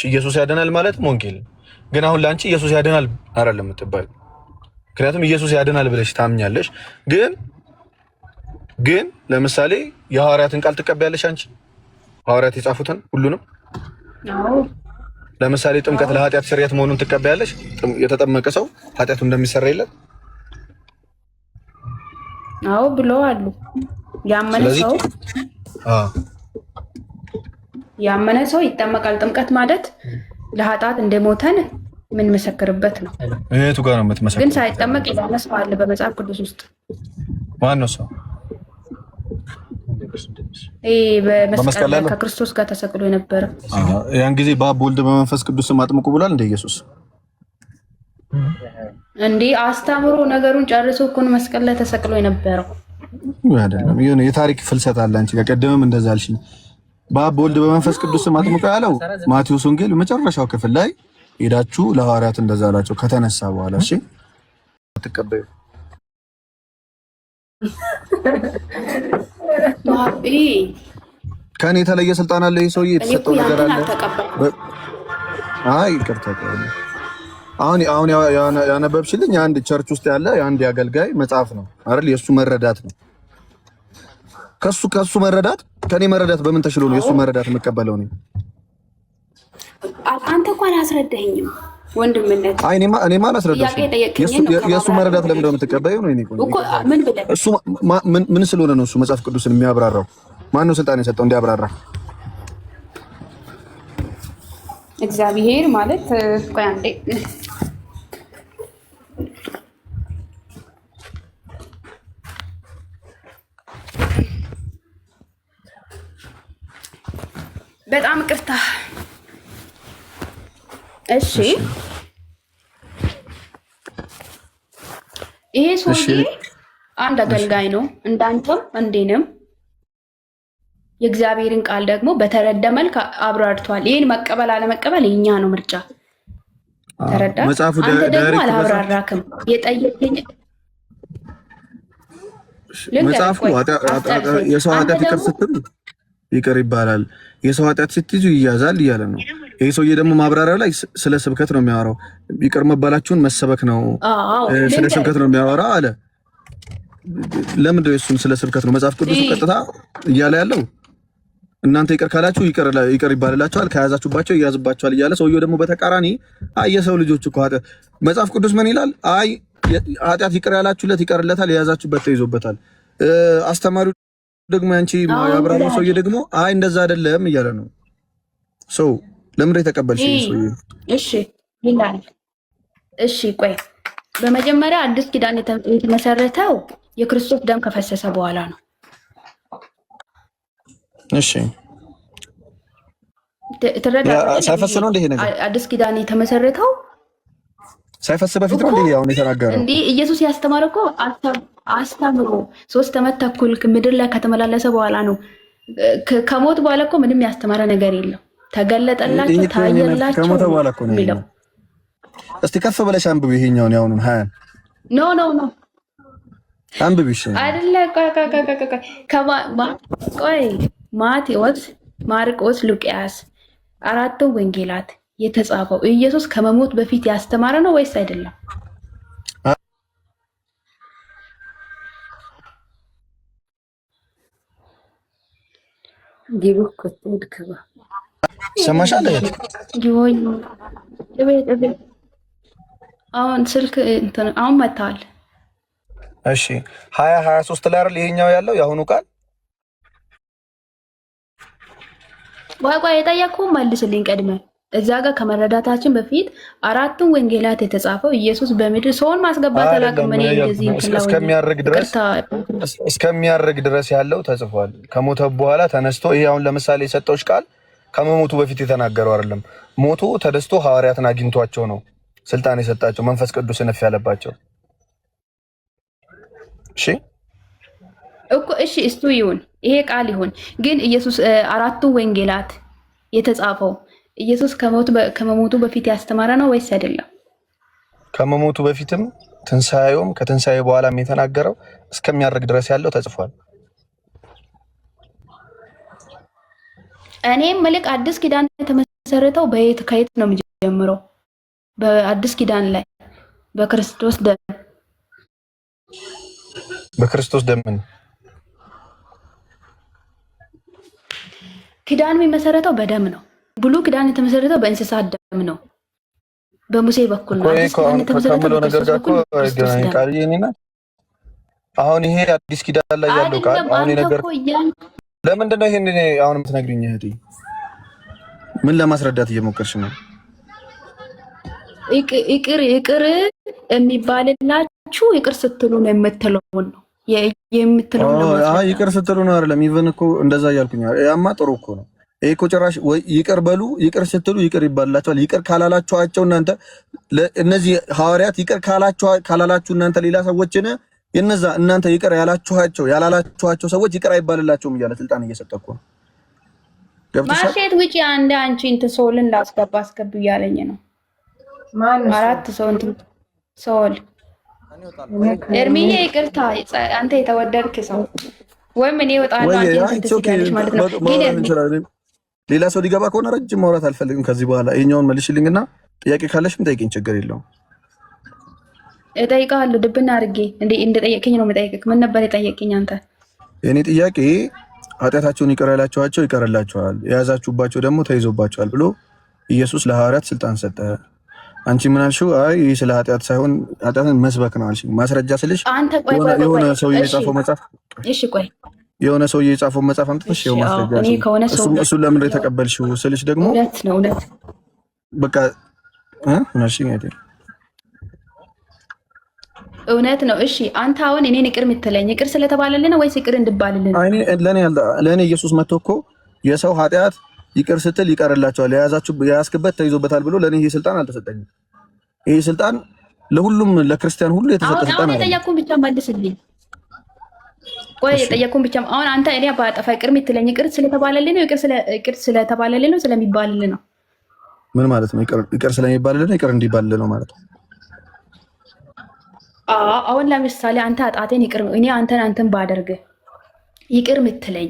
ኢየሱስ ያድናል ማለት ወንጌል ግን አሁን ላንቺ ኢየሱስ ያድናል አይደለም የምትባል ምክንያቱም ኢየሱስ ያድናል ብለሽ ታምኛለሽ ግን ለምሳሌ የሐዋርያትን ቃል ትቀበያለሽ አንቺ ሐዋርያት የጻፉትን ሁሉንም አዎ ለምሳሌ ጥምቀት ለኃጢአት ስርየት መሆኑን ትቀበያለሽ የተጠመቀ ሰው ኃጢአቱ እንደሚሰረይለት አዎ ብለዋል ያመነ ሰው ይጠመቃል ጥምቀት ማለት ለኃጢአት እንደሞተን ምን መሰከርበት ነው እህቱ ጋር ነው የምትመሰክረው ግን ሳይጠመቅ ያነሳው አለ በመጽሐፍ ቅዱስ ውስጥ ማን ነው ሰው በመስቀል ላይ ከክርስቶስ ጋር ተሰቅሎ የነበረ ያን ጊዜ በአብ ወልድ በመንፈስ ቅዱስ አጥምቁ ብሏል እንደ ኢየሱስ እንዴ አስተምሮ ነገሩን ጨርሶ እኮ ነው መስቀል ላይ ተሰቅሎ የነበረው አይደለም የሆነ የታሪክ ፍልሰት አለ አንቺ ጋር ቀደምም እንደዛ አልሽኝ በአብ ወልድ በመንፈስ ቅዱስ አጥምቁ ያለው ማቴዎስ ወንጌል መጨረሻው ክፍል ላይ ሄዳችሁ ለሐዋርያት እንደዛ አላቸው ከተነሳ በኋላ እሺ ተቀበዩ ማቢ ከኔ የተለየ ስልጣን አለ ይሄ ሰውዬ የተሰጠው ነገር አለ አይ ይቅርታ አሁን ያነበብሽልኝ አንድ ቸርች ውስጥ ያለ አንድ ያገልጋይ መጽሐፍ ነው አይደል የሱ መረዳት ነው ከሱ መረዳት ከኔ መረዳት በምን ተሽሎ ነው የሱ መረዳት መቀበለው ነው አንተ እንኳን አስረዳኸኝም ወንድምነት አይ እኔማ አላስረዳሽም የሱ መረዳት ለምን ነው የምትቀበለው ነው እኮ ምን ብለህ እሱ ምን ስለሆነ ነው እሱ መጽሐፍ ቅዱስን የሚያብራራው ማን ነው ስልጣን የሰጠው እንዲያብራራ እግዚአብሔር ማለት ቆይ አንዴ በጣም ቅርታ እሺ ይሄ ሰውዬ አንድ አገልጋይ ነው እንዳንተም እንዴንም የእግዚአብሔርን ቃል ደግሞ በተረዳ መልክ አብራርቷል ይሄን መቀበል አለመቀበል የኛ ነው ምርጫ ተረዳ አንተ ደግሞ አላብራራክም የጠየቀኝ መጽሐፉ የሰው ኃጢአት ይቅር ስትል ይቅር ይባላል የሰው ኃጢአት ስትይዙ ይያዛል እያለ ነው ይሄ ሰውዬ ደግሞ ማብራሪያ ላይ ስለ ስብከት ነው የሚያወራው ይቅር መባላችሁን መሰበክ ነው ስለ ስብከት ነው የሚያወራው አለ ለምንድነው እሱን ስለ ስብከት ነው መጽሐፍ ቅዱስ ቀጥታ እያለ ያለው እናንተ ይቅር ካላችሁ ይቅር ይባልላችኋል ከያዛችሁባቸው ይያዝባችኋል እያለ ሰውዬው ደግሞ በተቃራኒ አይ የሰው ልጆች እኮ መጽሐፍ ቅዱስ ምን ይላል አይ ኃጢአት ይቅር ያላችሁለት ይቀርለታል የያዛችሁበት ተይዞበታል አስተማሪው ደግሞ አንቺ ያብራራው ሰውዬ ደግሞ አይ እንደዛ አይደለም እያለ ነው ሰው ለምን ተቀበልሽ ሰውዬ እሺ ይላል እሺ ቆይ በመጀመሪያ አዲስ ኪዳን የተመሰረተው የክርስቶስ ደም ከፈሰሰ በኋላ ነው እሺ ሳይፈስ ነው እንዴ ነገር አዲስ ኪዳን የተመሰረተው ሳይፈስ በፊት ነው እንዴ አሁን የተናገረው እንዴ ኢየሱስ ያስተማረው እኮ አስተምሮ 3 ዓመት ተኩል ምድር ላይ ከተመላለሰ በኋላ ነው ከሞት በኋላ እኮ ምንም ያስተማረ ነገር የለም ተገለጠላችሁ ታየላችሁ ከሞት በኋላ እኮ ነው እስቲ ከፍ ብለሽ አንብብ ይሄኛውን ያውኑን 20 ኖ አንብብ እሺ አይደለ ቆይ ማቴዎስ ማርቆስ ሉቃስ አራቱ ወንጌላት የተጻፈው ኢየሱስ ከመሞት በፊት ያስተማረ ነው ወይስ አይደለም ዲቡክ ተድከባ ሰማሻለ ይወይ አሁን ስልክ አሁን መጣል እሺ 2023 ላይ አይደል ይሄኛው ያለው ያሁኑ ቃል ዋጋ የጠየቀው መልስልኝ ቀድመ እዛ ጋር ከመረዳታችን በፊት አራቱን ወንጌላት የተጻፈው ኢየሱስ በምድር ሰውን ማስገባት አላቀመነ እንደዚህ እስከሚያርግ ድረስ ያለው ተጽፏል ከሞተ በኋላ ተነስቶ ይሄ አሁን ለምሳሌ የሰጠውሽ ቃል ከመሞቱ በፊት የተናገረው አይደለም ሞቶ ተደስቶ ሐዋርያትን አግኝቷቸው ነው ስልጣን የሰጣቸው መንፈስ ቅዱስ ነፍ ያለባቸው እሺ እኮ እሺ እሱ ይሁን ይሄ ቃል ይሁን ግን ኢየሱስ አራቱ ወንጌላት የተጻፈው ኢየሱስ ከመሞቱ በፊት ያስተማረ ነው ወይስ አይደለም ከመሞቱ በፊትም ትንሳኤውም ከትንሳኤ በኋላም የተናገረው እስከሚያርግ ድረስ ያለው ተጽፏል እኔም መልክ አዲስ ኪዳን የሚመሰረተው ከየት ነው የሚጀምረው? በአዲስ ኪዳን ላይ በክርስቶስ ደም። በክርስቶስ ደም ኪዳን የሚመሰረተው በደም ነው። ብሉይ ኪዳን የተመሰረተው በእንስሳት ደም ነው፣ በሙሴ በኩል ነው። አዲስ ኪዳን የተመሰረተው በክርስቶስ በኩል ነው። አሁን ይሄ አዲስ ኪዳን ላይ ያለው ቃል አሁን ነገር ለምንድን ነው ይሄን አሁን የምትነግሪኝ እህቴ? ምን ለማስረዳት እየሞከርሽ ነው? ይቅር የሚባልላችሁ ይቅር ስትሉ ነው የምትለውን ነው የምትለው ነው። ይቅር ስትሉ ነው አይደለም? ኢቨን እኮ እንደዛ እያልኩኝ ያማ ጥሩ እኮ ነው። ይሄ እኮ ጭራሽ ወይ ይቅር በሉ፣ ይቅር ስትሉ ይቅር ይባልላችኋል። ይቅር ካላላችኋቸው እናንተ እነዚህ ሐዋርያት ይቅር ካላላችሁ እናንተ ሌላ ሰዎችን የነዛ እናንተ ይቅር ያላላችኋቸው ሰዎች ይቅር አይባልላቸውም እያለ ስልጣን እየሰጠ እኮ ነው። ማርሼት ውጪ አንድ አንቺ እንትን ሶልን አስገቡ እያለኝ ነው። አራት ሰው እንትን ሶል ኤርሚዬ ይቅርታ፣ አንተ የተወደድክ ሰው ወይም እኔ እወጣለሁ አንቺ ትስኪያለሽ ማለት ነው። ግን ሌላ ሰው ሊገባ ከሆነ ረጅም ማውራት አልፈልግም ከዚህ በኋላ። ይሄኛውን መልሽልኝና ጥያቄ ካለሽም ጠይቂኝ፣ ችግር የለውም። እጠይቅሃለሁ ድብና አድርጌ እንደጠየቅኝ ነው የምጠይቅህ። ምን ነበር የጠየቅኝ አንተ? የኔ ጥያቄ ኃጢአታቸውን ይቅር ያላችኋቸው ይቀርላችኋል፣ የያዛችሁባቸው ደግሞ ተይዞባቸዋል ብሎ ኢየሱስ ለሐዋርያት ስልጣን ሰጠ። አንቺ ምን አልሽው? አይ ይህ ስለ ኃጢአት ሳይሆን ኃጢአትን መስበክ ነው አልሽኝ። ማስረጃ ስልሽ የሆነ ሰውዬ የጻፈው መጽሐፍ የሆነ ሰውዬ የጻፈው መጽሐፍ አምጥተሽ ይኸው ማስረጃ እሱን ለምን የተቀበልሽው ስልሽ ደግሞ እውነት በቃ እሺ እውነት ነው። እሺ አንተ አሁን እኔን ይቅር የምትለኝ ይቅር ስለተባለልኝ ነው ወይስ ይቅር እንድባልልኝ? ለእኔ ኢየሱስ መጥቶ እኮ የሰው ኃጢአት ይቅር ስትል ይቀርላቸዋል፣ የያዝክበት ተይዞበታል ብሎ ለእኔ ይሄ ስልጣን አልተሰጠኝም። ይሄ ስልጣን ለሁሉም ለክርስቲያን ሁሉ የተሰጠ ስልጣን አሁን የጠየኩህን ብቻ መልስልኝ። ቆይ የጠየኩህን ብቻ አሁን አንተ እኔ ባጠፋ ይቅር የምትለኝ ይቅር ስለተባለልኝ ነው ይቅር ስለተባለልኝ ነው ስለሚባልልኝ ነው? ምን ማለት ነው? ይቅር ስለሚባልልኝ ነው ይቅር እንዲባልልኝ ነው ማለት ነው? አሁን ለምሳሌ አንተ አጣቴን ይቅር እኔ አንተን ባደርግ ይቅር የምትለኝ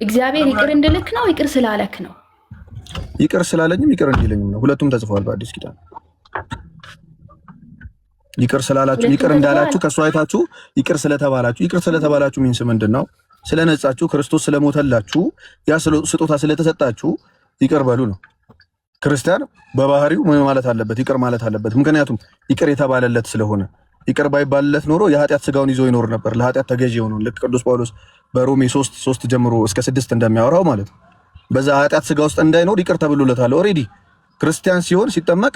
እግዚአብሔር ይቅር እንድልክ ነው ይቅር ስላለክ ነው? ይቅር ስላለኝም ይቅር እንዲለኝም ነው። ሁለቱም ተጽፏል በአዲስ ኪዳን። ይቅር ስላላችሁ ይቅር እንዳላችሁ ከእሱ አይታችሁ ይቅር ስለተባላችሁ ሚንስ ምንድን ነው? ስለነጻችሁ ክርስቶስ ስለሞተላችሁ ያ ስጦታ ስለተሰጣችሁ ይቅር በሉ ነው። ክርስቲያን በባህሪው ምን ማለት አለበት? ይቅር ማለት አለበት። ምክንያቱም ይቅር የተባለለት ስለሆነ። ይቅር ባይባልለት ኖሮ የኃጢአት ስጋውን ይዞ ይኖር ነበር፣ ለኃጢአት ተገዢ ሆኖ ልክ ቅዱስ ጳውሎስ በሮሜ 3 ጀምሮ እስከ 6 እንደሚያወራው ማለት ነው። በዛ ኃጢአት ስጋ ውስጥ እንዳይኖር ይቅር ተብሎለታል። ኦሬዲ ክርስቲያን ሲሆን ሲጠመቅ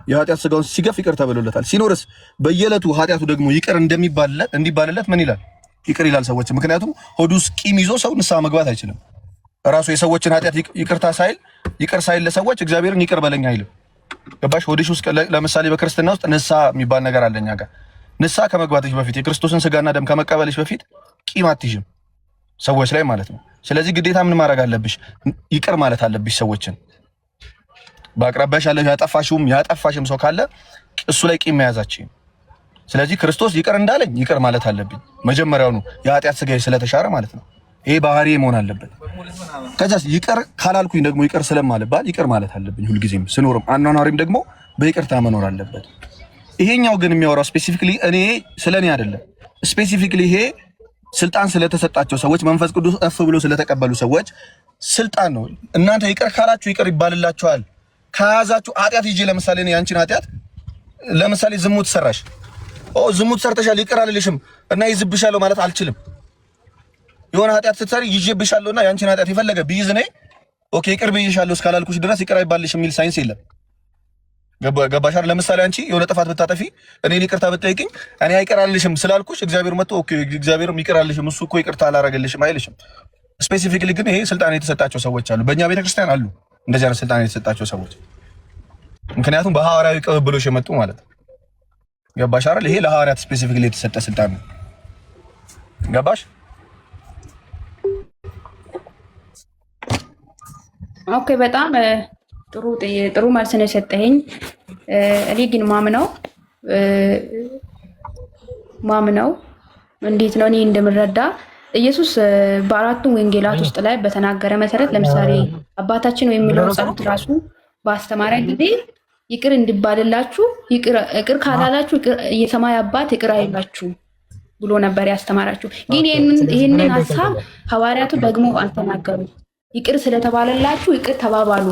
የኃጢአት ስጋውን ሲገፍ ይቅር ተብሎለታል። ሲኖርስ በየዕለቱ ኃጢአቱ ደግሞ ይቅር እንዲባልለት ምን ይላል? ይቅር ይላል ሰዎች። ምክንያቱም ሆዱ ውስጥ ቂም ይዞ ሰው ንስሐ መግባት አይችልም። ራሱ የሰዎችን ኃጢአት ይቅር ሳይል ለሰዎች እግዚአብሔርን ይቅር በለኝ አይልም። ገባሽ? ሆድሽ ውስጥ ለምሳሌ በክርስትና ውስጥ ንስሐ የሚባል ነገር አለኛ ጋር። ንስሐ ከመግባትሽ በፊት የክርስቶስን ስጋና ደም ከመቀበልሽ በፊት ቂም አትይዥም ሰዎች ላይ ማለት ነው። ስለዚህ ግዴታ ምን ማድረግ አለብሽ? ይቅር ማለት አለብሽ ሰዎችን። በአቅራቢያሽ ያለ ያጠፋሽም ሰው ካለ እሱ ላይ ቂም መያዛችን። ስለዚህ ክርስቶስ ይቅር እንዳለኝ ይቅር ማለት አለብኝ መጀመሪያውኑ የኃጢአት ስጋዬ ስለተሻረ ማለት ነው። ይሄ ባህሪ መሆን አለበት። ከዛስ ይቅር ካላልኩኝ ደግሞ ይቅር ስለማልባል ይቅር ማለት አለብኝ ሁልጊዜም ስኖርም አኗኗሪም ደግሞ በይቅርታ መኖር አለበት። ይሄኛው ግን የሚያወራው ስፔሲፊክሊ እኔ ስለኔ አይደለም። ስፔሲፊክሊ ይሄ ስልጣን ስለተሰጣቸው ሰዎች መንፈስ ቅዱስ እፍ ብሎ ስለተቀበሉ ሰዎች ስልጣን ነው። እናንተ ይቅር ካላችሁ ይቅር ይባልላችኋል። ከያዛችሁ ኃጢአት ይዤ ለምሳሌ እኔ ያንቺን ኃጢአት ለምሳሌ ዝሙት ሰራሽ፣ ዝሙት ሰርተሻል ይቅር አልልሽም እና ይዝብሻለሁ ማለት አልችልም። የሆነ ኃጢአት ስትሰሪ ይዤብሻለሁና ያንቺን ኃጢአት የፈለገ ቢይዝ ነኝ ኦኬ ይቅር ብዬሻለሁ እስካላልኩሽ ድረስ ይቅር አይባልሽም የሚል ሳይንስ የለም። ገባሽ? ለምሳሌ አንቺ የሆነ ጥፋት ብታጠፊ እኔን ይቅርታ ብትጠይቅኝ እኔ አይቅር አልልሽም ስላልኩሽ እግዚአብሔር መጥቶ ኦኬ እግዚአብሔርም ይቅር አልልሽም እሱ እኮ ይቅርታ አላረገልሽም አይልሽም። ስፔሲፊክሊ ግን ይሄ ስልጣን የተሰጣቸው ሰዎች አሉ፣ በእኛ ቤተክርስቲያን አሉ እንደዚህ አይነት ስልጣን የተሰጣቸው ሰዎች። ምክንያቱም በሐዋርያዊ ቅብብሎሽ የመጡ ማለት ነው። ገባሽ አይደል? ይሄ ለሐዋርያት ስፔሲፊክሊ የተሰጠ ስልጣን ነው። ገባሽ? ኦኬ በጣም ጥሩ መልስ ነው የሰጠኸኝ። እኔ ግን ማምነው እንዴት ነው እኔ እንደምረዳ ኢየሱስ በአራቱም ወንጌላት ውስጥ ላይ በተናገረ መሰረት ለምሳሌ አባታችን ወይ የሚለው ጸሎት ራሱ በአስተማረ ጊዜ ይቅር እንዲባልላችሁ ይቅር ካላላችሁ የሰማይ አባት ይቅር አይላችሁ ብሎ ነበር ያስተማራችሁ። ግን ይህንን ሀሳብ ሐዋርያቱ ደግሞ አልተናገሩም። ይቅር ስለተባለላችሁ ይቅር ተባባሉ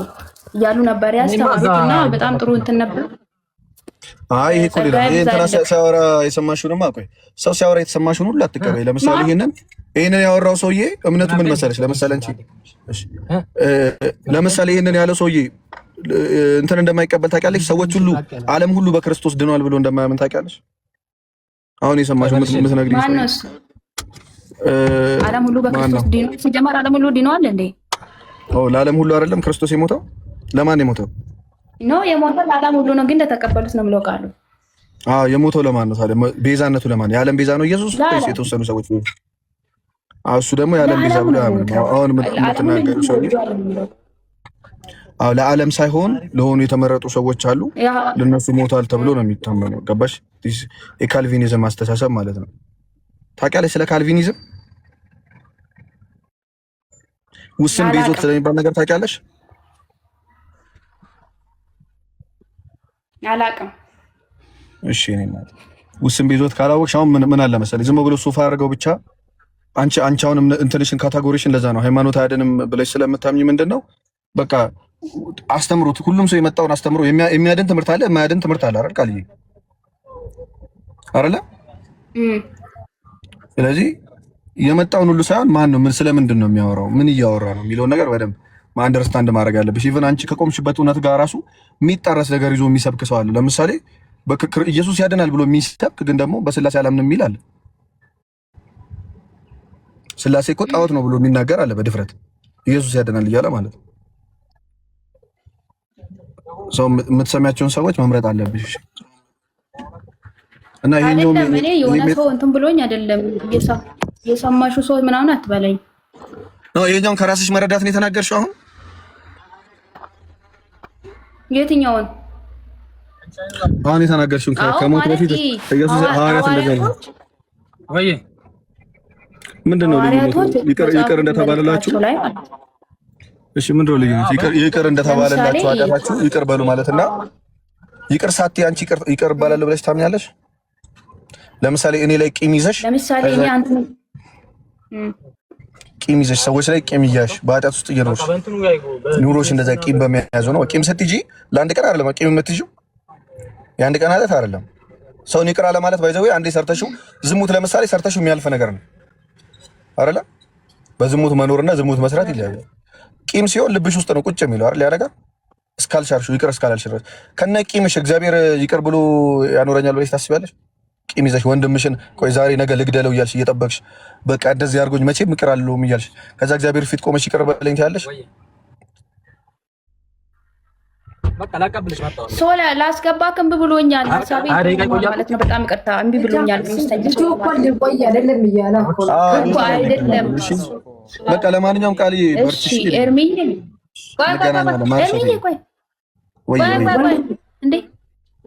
እያሉ ነበር ያስተማሩትና በጣም ጥሩ እንትን ነበር። አይ ይሄ ኮሌራ እንትና ሲያወራ የሰማሽውንማ ቆይ ሰው ሲያወራ የተሰማሽውን ሁሉ አትቀበይ። ለምሳሌ ይሄንን ያወራው ሰውዬ እምነቱ ምን መሰለሽ? ለምሳሌ አንቺ ለምሳሌ ይሄንን ያለው ሰውዬ እንትን እንደማይቀበል ታውቂያለሽ። ሰዎች ሁሉ ዓለም ሁሉ በክርስቶስ ድኗል ብሎ እንደማያምን ታውቂያለሽ። አሁን የሰማሽው የምትነግሪኝ ሰው ዓለም ሁሉ በክርስቶስ ድኗል። ሲጀመር ዓለም ሁሉ ድኗል እንዴ? ለዓለም ሁሉ አይደለም ክርስቶስ የሞተው። ለማን የሞተው? ነው የሞተው ለዓለም ሁሉ ነው፣ ግን እንደተቀበሉት ነው የምለው ቃሉ። የሞተው ለማን ነው ታዲያ? ቤዛነቱ ለማን? የዓለም ቤዛ ነው ኢየሱስ ወይስ የተወሰኑ ሰዎች? እሱ ደግሞ የዓለም ቤዛ ብሎ አሁን የምትናገሩ ሰው ለዓለም ሳይሆን ለሆኑ የተመረጡ ሰዎች አሉ፣ ለነሱ ሞቷል ተብሎ ነው የሚታመነው። ገባሽ? የካልቪኒዝም አስተሳሰብ ማለት ነው። ታውቂያለሽ ስለ ካልቪኒዝም? ውስን ቤዞት ስለሚባል ነገር ታውቂያለሽ? አላውቅም። እሺ እኔ ማለት ውስን ቤዞት ካላወቅሽ አሁን ምን አለ መሰለኝ ዝም ብሎ ሱፋ አድርገው ብቻ አንቺ አሁን እንትንሽን ካታጎሪሽን ለዛ ነው ሃይማኖት አያድንም ብለሽ ስለምታምኝ ምንድነው በቃ አስተምሩት። ሁሉም ሰው የመጣውን አስተምሮ የሚያድን ትምህርት አለ፣ የማያድን ትምህርት አለ አይደል? ቃልዬ አይደለ? ስለዚህ የመጣውን ሁሉ ሳይሆን ማን ነው ምን ስለምንድን ነው የሚያወራው ምን እያወራ ነው የሚለውን ነገር በደንብ አንደርስታንድ ማድረግ አለብሽ። ኢቭን አንቺ ከቆምሽበት እውነት ጋር ራሱ የሚጣረስ ነገር ይዞ የሚሰብክ ሰው አለ። ለምሳሌ ኢየሱስ ያድናል ብሎ የሚሰብክ ግን ደግሞ በስላሴ አላምንም የሚል አለ። ስላሴ እኮ ጣዖት ነው ብሎ የሚናገር አለ በድፍረት ኢየሱስ ያድናል እያለ ማለት ነው። ሰው የምትሰሚያቸውን ሰዎች መምረጥ አለብሽ። እና ይሄኛው እኔ የሆነ ሰው እንትን ብሎኝ አይደለም የሰማሹ ሰው ምናምን አትበለኝ ነው። ይሄኛውን ከራስሽ መረዳት ነው የተናገርሽው። አሁን የተናገርሽውን ከሞት በፊት ኢየሱስ ሐዋርያት እንደገና ወይ ምንድነው ይቅር እንደተባለላችሁ? እሺ ምንድነው ልዩነት? ይቅር እንደተባለላችሁ ኃጢአታችሁ ይቅር በሉ ማለትና ይቅር ሳትይ አንቺ ይቅር እባላለሁ ብለሽ ታምኛለሽ? ለምሳሌ እኔ ላይ ቂም ይዘሽ ቂም ይዘሽ ሰዎች ላይ ቂም ይያሽ በኃጢአት ውስጥ እየኖርሽ ኑሮሽ እንደዛ ቂም በመያዙ ነው። ቂም ስትይጂ ለአንድ ቀን አይደለም ቂም የምትይዥው የአንድ ቀን ኃጢአት አይደለም። ሰውን ይቅር አለ ማለት ባይዘው አንዴ ሰርተሽው ዝሙት ለምሳሌ ሰርተሽው የሚያልፍ ነገር ነው አይደለ? በዝሙት መኖርና ዝሙት መስራት ይለያያል። ቂም ሲሆን ልብሽ ውስጥ ነው ቁጭ የሚለው አይደል? ያ ነገር እስካልሻርሽው ይቅር እስካላልሽ ድረስ ከነ ቂምሽ እግዚአብሔር ይቅር ብሎ ያኖረኛል ብለሽ ታስቢያለሽ? ቂም ይዘሽ ወንድምሽን ቆይ ዛሬ ነገ ልግደለው እያልሽ እየጠበቅሽ በቃ እንደዚህ አድርጎኝ መቼም ይቅር አልለውም እያልሽ ከዛ እግዚአብሔር ፊት ቆመሽ ይቅር በለኝ ትያለሽ። ሶላ ላስገባ እምቢ ብሎኛል። ሐሳቤ ማለት ነው። በጣም ይቅርታ እምቢ ብሎኛል። አይደለም በቃ ለማንኛውም ቃል በርቺሽ። ኤርሚዬ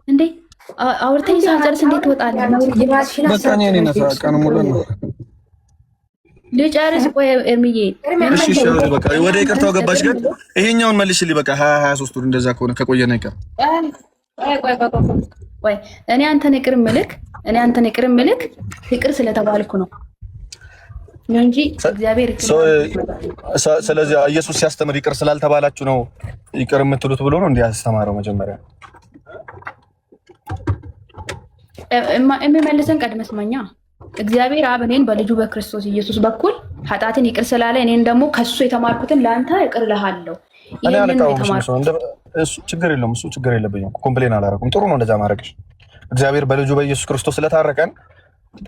እንዴ አውርተኝ ሳልጨርስ እንዴት ትወጣለህ? በቃ እኔ ነኝ ቀን ሙሉ ነው ልጨርስ። ቆይ ኤርሚዬ እሺ በቃ ወደ ይቅርታው ገባሽ። ግን ይሄኛውን መልሽልኝ በቃ 23 እንደዛ ከሆነ ከቆየና ይቀር። ቆይ እኔ አንተን ይቅር ምልክ ይቅር ስለተባልኩ ነው እንጂ እግዚአብሔር ስለዚህ ኢየሱስ ሲያስተምር ይቅር ስላልተባላችሁ ነው ይቅር የምትሉት ብሎ ነው እንዲያስተማረው መጀመሪያ የሚመልሰን ቀድመ ስማኛ። እግዚአብሔር አብ እኔን በልጁ በክርስቶስ ኢየሱስ በኩል ኃጢአትን ይቅር ስላለ እኔን ደግሞ ከሱ የተማርኩትን ለአንተ ይቅር እልሃለሁ። ችግር የለውም እሱ ችግር የለብኝም። ኮምፕሌን አላደረኩም። ጥሩ ነው እንደዛ ማድረግሽ። እግዚአብሔር በልጁ በኢየሱስ ክርስቶስ ስለታረቀን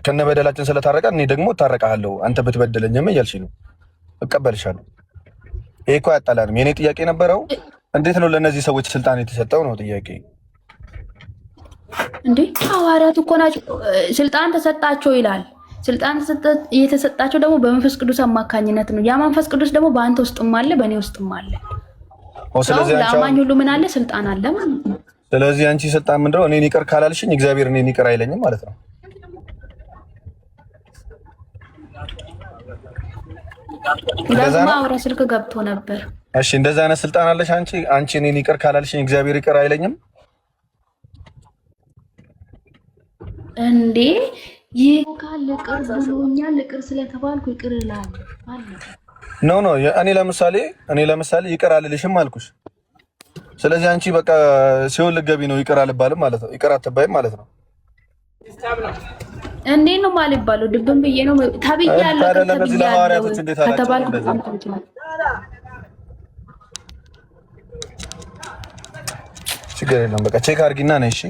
ከነ በደላችን ስለታረቀን እኔ ደግሞ እታረቃለሁ። አንተ ብትበደለኝም እያልሽ ነው እቀበልሻለሁ። ይሄ እኮ አያጣላንም። የኔ ጥያቄ ነበረው እንዴት ነው ለእነዚህ ሰዎች ስልጣን የተሰጠው ነው ጥያቄ። እንዴ ሐዋርያት እኮ ናቸው ስልጣን ተሰጣቸው ይላል። ስልጣን የተሰጣቸው ደግሞ በመንፈስ ቅዱስ አማካኝነት ነው። ያ መንፈስ ቅዱስ ደግሞ በአንተ ውስጥም አለ በእኔ ውስጥም አለ። ስለዚህ ለአማኝ ሁሉ ምን አለ? ስልጣን አለ ማለት ነው። ስለዚህ አንቺ ስልጣን ምንድነው? እኔን ይቅር ካላልሽኝ እግዚአብሔር እኔን ይቅር አይለኝም ማለት ነው። ደግሞ አውራ ስልክ ገብቶ ነበር። እሺ እንደዛ አይነት ስልጣን አለሽ አንቺ እኔን ይቅር ካላልሽኝ እግዚአብሔር ይቅር አይለኝም እንዴ? ይካል ይቅር ብሎኛል። ይቅር ስለተባልኩ ይቅር እላለሁ አለ። ኖ እኔ ለምሳሌ ይቅር አልልሽም አልኩሽ። ስለዚህ አንቺ በቃ ሲሆን ልትገቢ ነው ይቅር አልባልም ማለት ነው። ይቅር አትባይም ማለት ነው። እንዴ ነው ማለት ባለው ድብን ብዬ ነው ታብያለሁ። ከተባልኩ ችግር የለም። በቃ ቼክ አድርጊና ነይ። እሺ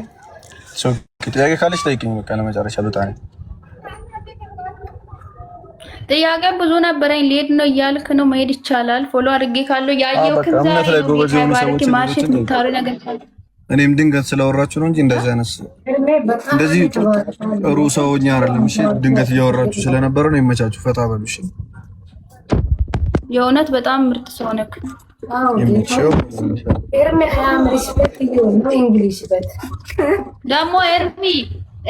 ጥያቄ ካለሽ ጠይቂኝ። በቃ ለመጨረሻ ልውጣ ነኝ። ጥያቄ ብዙ ነበረኝ። ሊሄድ ነው እያልክ ነው? መሄድ ይቻላል። ፎሎ አድርጌ ካለው ያየው እምነት ላይ ጎበዝ የሆኑ ሰዎች እኔም ድንገት ስለወራችሁ ነው እንጂ እንደዚህ ጥሩ ሰውኛ አይደለም። እሺ ድንገት እያወራችሁ ስለነበረ ነው። ይመቻችሁ፣ ፈታ በሉ። እሺ የእውነት በጣም ምርጥ ሰው ነክ። ደግሞ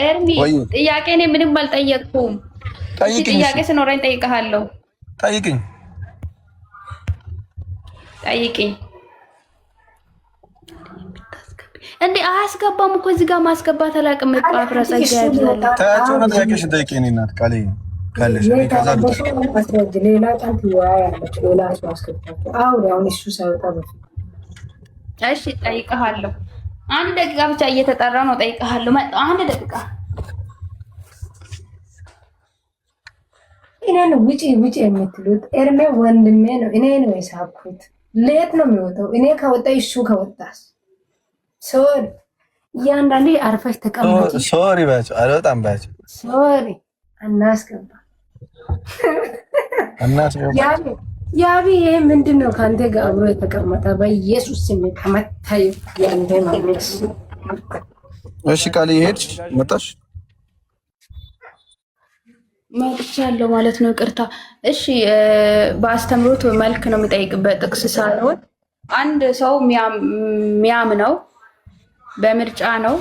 ኤርሚ ጥያቄ እኔ ምንም አልጠየቅኩም። ጥያቄ ስኖረኝ ጠይቀሃለሁ። ጠይቅኝ። እንዴ አያስገባም እኮ እዚህ ጋር ማስገባት አላውቅም። አፍራሳ ይያዛል። ታያቸው ነው። ጥያቄሽ ጠይቂኝ። እናት ቃሌ ካለሽ እኔ ከዛ ሌላ ጣንት ያያለች ሌላ ሰው አስገባቸው። አሁን እሱ ሳይወጣ በፊት እሺ ጠይቀሃለሁ። አንድ ደቂቃ ብቻ እየተጠራ ነው። ጠይቀሃለሁ። መጣ። አንድ ደቂቃ እኔን ውጪ የምትሉት ኤርሜ ወንድሜ ነው። እኔ ነው የሳብኩት። ሌት ነው የሚወጣው። እኔ ከወጣ እሱ ከወጣስ ሶሪ እያንዳንዱ አርፈሽ ተቀመጪ። ሶሪ ባቸው አልወጣም ባቸው ሶሪ እናስገባ ያቢ ይሄ ምንድን ነው? ከአንተ ጋር አብሮ የተቀመጠ በኢየሱስ ስም ተመታዩ ያንተ ማለት እሺ ቃል ይሄድሽ መጣሽ መጥቻለሁ ማለት ነው። ይቅርታ። እሺ በአስተምሮት መልክ ነው የሚጠይቅበት ጥቅስ ሳይሆን አንድ ሰው የሚያምነው በምርጫ ነው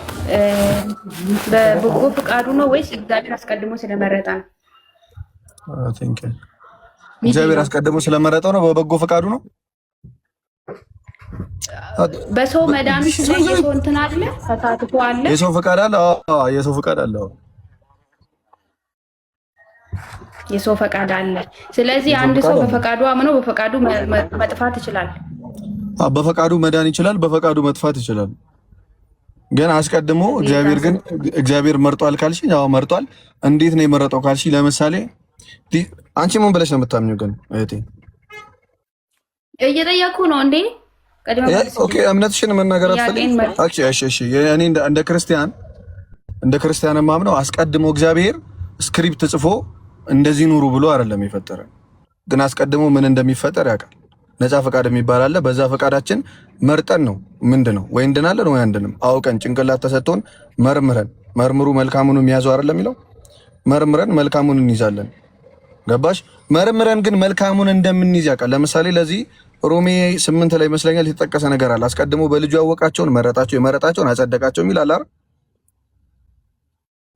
በበጎ ፈቃዱ ነው ወይስ እግዚአብሔር አስቀድሞ ስለመረጠ ነው? እግዚአብሔር አስቀድሞ ስለመረጠው ነው። በበጎ ፈቃዱ ነው። በሰው መዳን ላይ የሰው እንትን አለ፣ ተሳትፎ አለ፣ የሰው ፈቃድ አለ። የሰው ፈቃድ አለ። የሰው ፈቃድ አለ። ስለዚህ አንድ ሰው በፈቃዱ አምኖ በፈቃዱ መጥፋት ይችላል። በፈቃዱ መዳን ይችላል፣ በፈቃዱ መጥፋት ይችላል። ግን አስቀድሞ እግዚአብሔር መርጧል ካልሽ ያው መርጧል። እንዴት ነው የመረጠው ካልሽ ለምሳሌ አንቺ ምን ብለሽ ነው የምታምኚው? ግን እህቴ እየጠየኩ ነው እንዴ? ኦኬ እምነትሽን መናገር አትፈልጊም? እሺ እኔ እንደ ክርስቲያን ማምነው አስቀድሞ እግዚአብሔር ስክሪፕት ጽፎ እንደዚህ ኑሩ ብሎ አይደለም የፈጠረ። ግን አስቀድሞ ምን እንደሚፈጠር ያውቃል። ነፃ ፈቃድ የሚባል አለ። በዛ ፈቃዳችን መርጠን ነው ምንድነው ወይ እንድናለን ወይ አንድንም አውቀን ጭንቅላት ተሰጥቶን መርምሩ መልካሙን የሚያዙ አይደለም የሚለው መርምረን መልካሙን እንይዛለን። ገባሽ? መርምረን ግን መልካሙን እንደምንይዝ ያውቃል። ለምሳሌ ለዚህ ሮሜ 8 ላይ ይመስለኛል የተጠቀሰ ነገር አለ። አስቀድሞ በልጁ ያወቃቸውን መረጣቸው፣ የመረጣቸውን አጸደቃቸው የሚል አለ።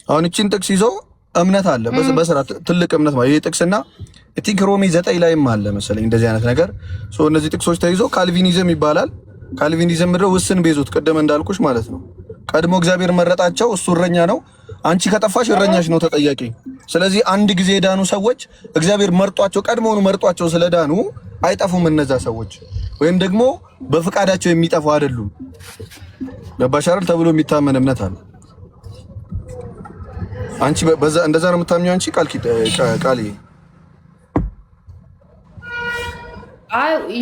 አሁን እቺን ጥቅስ ይዞ እምነት አለ በስራ ትልቅ እምነት ማለት ይሄ ጥቅስና እቲክ ሮሜ 9 ላይም አለ መሰለኝ እንደዚህ አይነት ነገር። እነዚህ ጥቅሶች ተይዞ ካልቪኒዝም ይባላል። ካልቪኒዝም ምድረ ውስን ቤዞት ቀደም እንዳልኩሽ ማለት ነው። ቀድሞ እግዚአብሔር መረጣቸው፣ እሱ እረኛ ነው። አንቺ ከጠፋሽ እረኛሽ ነው ተጠያቂ። ስለዚህ አንድ ጊዜ የዳኑ ሰዎች እግዚአብሔር መርጧቸው ቀድሞውኑ መርጧቸው ስለዳኑ አይጠፉም እነዛ ሰዎች፣ ወይም ደግሞ በፍቃዳቸው የሚጠፉ አይደሉም። ገባሽ አይደል ተብሎ የሚታመን እምነት አለ። አንቺ በዛ እንደዛ ነው የምታምኚው አንቺ ቃል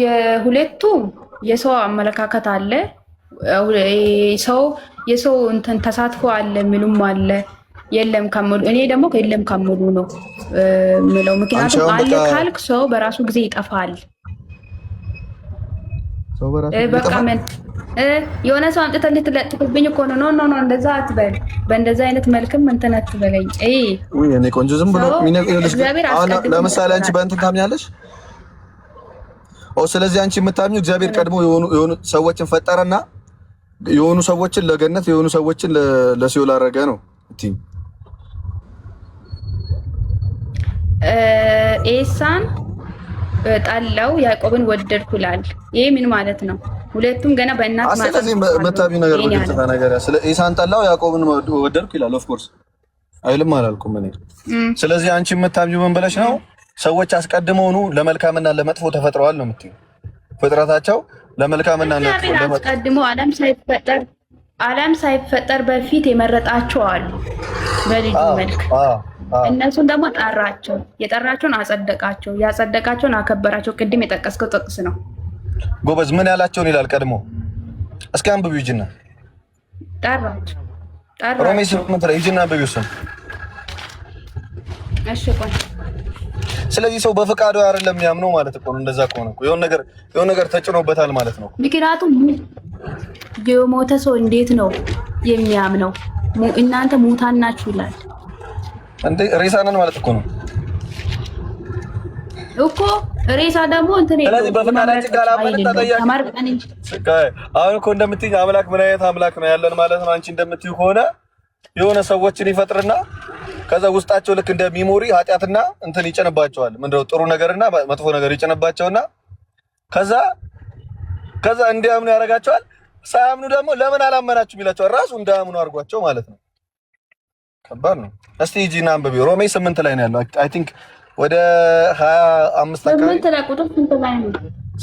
የሁለቱ የሰው አመለካከት አለ። የሰው እንትን ተሳትፎ አለ ምንም አለ የለም ከሙሉ። እኔ ደግሞ የለም ከሙሉ ነው ምለው። ምክንያቱም አለ ካልክ ሰው በራሱ ጊዜ ይጠፋል። በቃ ምን የሆነ ሰው አምጥተህ ልትለጥፍብኝ እኮ ነው። ኖ እንደዛ አትበል። በእንደዛ አይነት መልክም እንትን አትበለኝ። እኔ ቆንጆ ዝም ብሎ ለምሳሌ አንቺ በእንትን ታምኛለሽ። ስለዚህ አንቺ የምታምኚው እግዚአብሔር ቀድሞ የሆኑ ሰዎችን ፈጠረና የሆኑ ሰዎችን ለገነት የሆኑ ሰዎችን ለሲኦል አደረገ ነው እቲ ኤሳን ጣላው ያዕቆብን ወደድኩ ይላል። ይሄ ምን ማለት ነው? ሁለቱም ገና በእናት ማለት ነው። ስለዚህ መታቢ ነገር በግልጽ ነገር ስለ ኢሳን ጣላው ያዕቆብን ወደድኩ ይላል። ኦፍ ኮርስ አይልም አላልኩም እኔ። ስለዚህ አንቺ የምታምጂው ምን ብለሽ ነው? ሰዎች አስቀድመውኑ ለመልካምና ለመጥፎ ተፈጥረዋል ነው የምትይው። ፍጥረታቸው ለመልካምና ለመጥፎ አስቀድሞ ዓለም ሳይፈጠር በፊት የመረጣቸው አሉ በልዩ መልክ። እነሱን ደግሞ ጠራቸው። የጠራቸውን አጸደቃቸው፣ ያጸደቃቸውን አከበራቸው። ቅድም የጠቀስከው ጥቅስ ነው። ጎበዝ። ምን ያላቸውን ይላል ቀድሞ? እስኪ አንብቢው ሂጂና። ጠራቸው። ሮሜ 8 ላይ ሂጂና አንብቢው እሱን። እሺ ቆይ። ስለዚህ ሰው በፈቃዱ አይደለም የሚያምነው ማለት እኮ ነው። እንደዛ ከሆነ እኮ የሆነ ነገር ተጭኖበታል ማለት ነው። ምክንያቱም የሞተ ሰው እንዴት ነው የሚያምነው? እናንተ ሙታን ናችሁ ይላል እንዴ? ሬሳ ነን ማለት እኮ ነው እኮ። ሬሳ ደግሞ እንትን ነው። ስለዚህ በፈቃዳችን ካላመን ተጠያቂ። አሁን እኮ እንደምትይኝ አምላክ ምን አይነት አምላክ ነው ያለን ማለት ነው። አንቺ እንደምትይው ከሆነ የሆነ ሰዎችን ይፈጥርና ከዛ ውስጣቸው ልክ እንደ ሚሞሪ ኃጢአትና እንትን ይጨንባቸዋል። ምንድነው ጥሩ ነገርና መጥፎ ነገር ይጨንባቸውና ከዛ እንዲያምኑ ያደርጋቸዋል። ሳያምኑ ደግሞ ለምን አላመናችሁም ይላቸዋል። ራሱ እንዳያምኑ አድርጓቸው ማለት ነው። ከባድ ነው። እስቲ ሂጂና አንብቢ። ሮሜ 8 ላይ ነው ያለው። አይ ቲንክ ወደ 25 አካባቢ 8 ላይ ቁጥር ስንት ላይ ነው?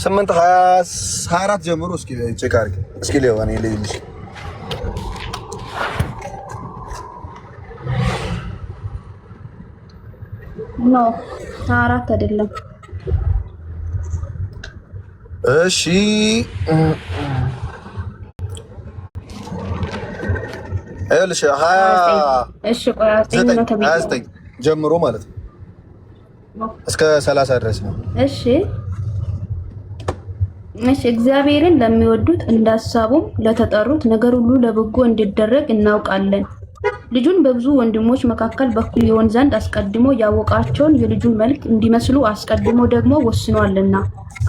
8 24 ጀምሮ እስኪ ቼክ አድርጊ። እስኪ ለዋኔ ልጅ ኖ 24 አይደለም። እሺ እልሽ 29 ጀምሮ ማለት ነው እስከ 30 ድረስ ነው። እሺ እግዚአብሔርን ለሚወዱት እንዳሳቡም ለተጠሩት ነገር ሁሉ ለበጎ እንዲደረግ እናውቃለን። ልጁን በብዙ ወንድሞች መካከል በኩል ይሆን ዘንድ አስቀድሞ ያወቃቸውን የልጁን መልክ እንዲመስሉ አስቀድሞ ደግሞ ወስኗልና፣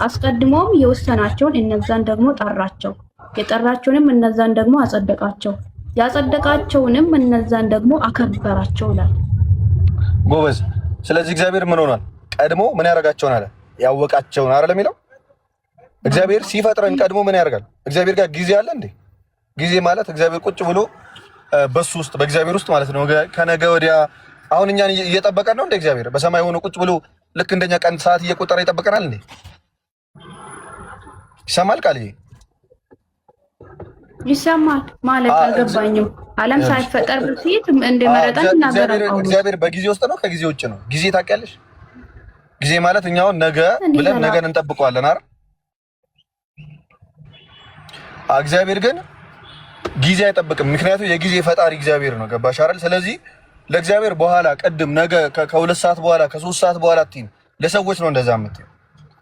አስቀድሞም የወሰናቸውን እነዛን ደግሞ ጠራቸው፣ የጠራቸውንም እነዛን ደግሞ አጸደቃቸው፣ ያጸደቃቸውንም እነዛን ደግሞ አከበራቸው ይላል። ጎበዝ። ስለዚህ እግዚአብሔር ምን ሆኗል? ቀድሞ ምን ያደርጋቸውን አለ? ያወቃቸውን አይደል የሚለው። እግዚአብሔር ሲፈጥረን ቀድሞ ምን ያደርጋል? እግዚአብሔር ጋር ጊዜ አለ እንዴ? ጊዜ ማለት እግዚአብሔር ቁጭ ብሎ በሱ ውስጥ በእግዚአብሔር ውስጥ ማለት ነው። ከነገ ወዲያ አሁን እኛን እየጠበቀን ነው እንደ እግዚአብሔር በሰማይ ሆኖ ቁጭ ብሎ ልክ እንደኛ ቀን ሰዓት እየቆጠረ ይጠብቀናል እንዴ? ይሰማል ቃል ይሰማል ማለት አልገባኝም። ዓለም ሳይፈጠር በፊት እንደመረጠን እናገራለን። እግዚአብሔር በጊዜ ውስጥ ነው ከጊዜ ውጭ ነው? ጊዜ ታውቂያለሽ? ጊዜ ማለት እኛው ነገ ብለን ነገን እንጠብቀዋለን አይደል? እግዚአብሔር ግን ጊዜ አይጠብቅም። ምክንያቱም የጊዜ ፈጣሪ እግዚአብሔር ነው። ገባሽ አይደል? ስለዚህ ለእግዚአብሔር በኋላ ቀድም ነገ ከ2 ሰዓት በኋላ ከ3 ሰዓት በኋላ አትይም። ለሰዎች ነው እንደዛ የምትይው።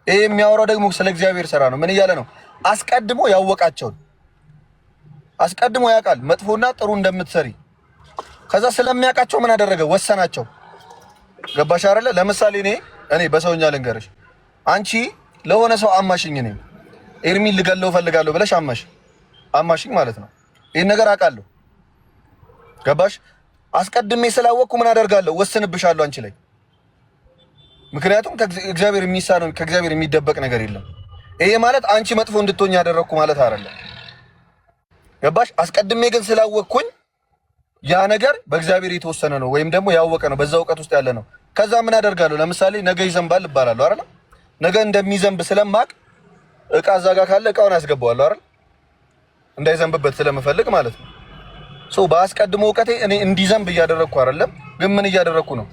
ይሄ የሚያወራው ደግሞ ስለ እግዚአብሔር ስራ ነው። ምን እያለ ነው? አስቀድሞ ያወቃቸውን አስቀድሞ ያውቃል መጥፎና ጥሩ እንደምትሰሪ። ከዛ ስለሚያውቃቸው ምን አደረገ? ወሰናቸው። ገባሽ አይደል? ለምሳሌ እኔ በሰውኛ ልንገርሽ። አንቺ ለሆነ ሰው አማሽኝ ነኝ ኤርሚን ልገለው ፈልጋለሁ ብለሽ አማሽኝ ማለት ነው። ይሄን ነገር አውቃለሁ። ገባሽ? አስቀድሜ ስላወቅኩ ምን አደርጋለሁ? ወስንብሻለሁ አንቺ ላይ። ምክንያቱም ከእግዚአብሔር የሚሳነው ከእግዚአብሔር የሚደበቅ ነገር የለም። ይሄ ማለት አንቺ መጥፎ እንድትሆኝ ያደረኩ ማለት አይደለም። ገባሽ? አስቀድሜ ግን ስላወቅኩኝ ያ ነገር በእግዚአብሔር የተወሰነ ነው ወይም ደግሞ ያወቀ ነው፣ በዛ እውቀት ውስጥ ያለ ነው። ከዛ ምን አደርጋለሁ? ለምሳሌ ነገ ይዘንባል እባላለሁ አይደል? ነገ እንደሚዘንብ ስለማቅ እቃ እዛ ጋር ካለ እቃውን አስገባዋለሁ አይደል? እንዳይዘንብበት ስለምፈልግ ማለት ነው። በአስቀድሞ እውቀቴ እኔ እንዲዘንብ እያደረግኩ አይደለም፣ ግን ምን እያደረግኩ ነው?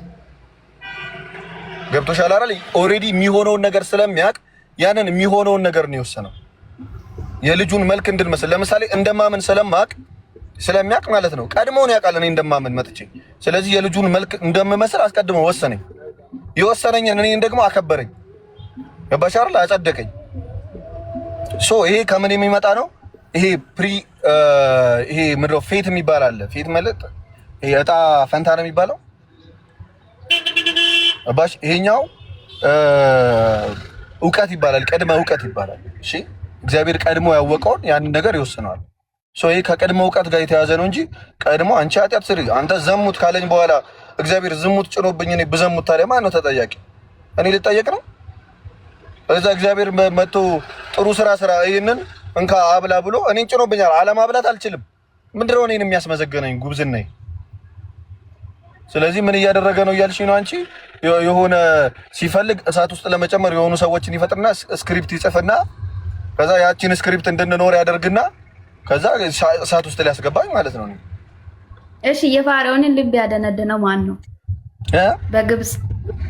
ገብቶሻል አይደል? ኦልሬዲ የሚሆነውን ነገር ስለሚያውቅ ያንን የሚሆነውን ነገር ነው የወሰነው። የልጁን መልክ እንድንመስል ለምሳሌ እንደማምን ስለሚያውቅ ማለት ነው። ቀድሞውን ያውቃል እኔ እንደማምን መጥቼ። ስለዚህ የልጁን መልክ እንደምመስል አስቀድሞ ወሰነኝ። የወሰነኝን እኔን ደግሞ አከበረኝ። ገባሽ አይደል? አጸደቀኝ። ይሄ ከምን የሚመጣ ነው? ይሄ ይሄ ምንድነው ፌት የሚባል አለ። ፌት ማለት ይሄ እጣ ፈንታ ነው የሚባለው። ባሽ ይሄኛው እውቀት ይባላል። ቀድመ እውቀት ይባላል። እሺ እግዚአብሔር ቀድሞ ያወቀውን ያንን ነገር ይወስነዋል። ይሄ ከቀድሞ እውቀት ጋር የተያዘ ነው እንጂ ቀድሞ አንቺ ኃጢአት ስሪ አንተ ዘሙት ካለኝ በኋላ እግዚአብሔር ዝሙት ጭኖብኝ እኔ ብዘሙት ታዲያ ማን ነው ተጠያቂ? እኔ ልጠየቅ ነው? እዛ እግዚአብሔር መጥቶ ጥሩ ስራ ይሄንን እንካ አብላ ብሎ እኔን ጭኖብኛል። አለማብላት አልችልም። ምንድነው እኔን የሚያስመዘገነኝ? ጉብዝናዬ። ስለዚህ ምን እያደረገ ነው እያልሽ ነው አንቺ? የሆነ ሲፈልግ እሳት ውስጥ ለመጨመር የሆኑ ሰዎችን ይፈጥርና ስክሪፕት ይጽፍና ከዛ ያቺን ስክሪፕት እንድንኖር ያደርግና ከዛ እሳት ውስጥ ሊያስገባኝ ማለት ነው። እሺ የፋርዖንን ልብ ያደነደነው ማን ነው?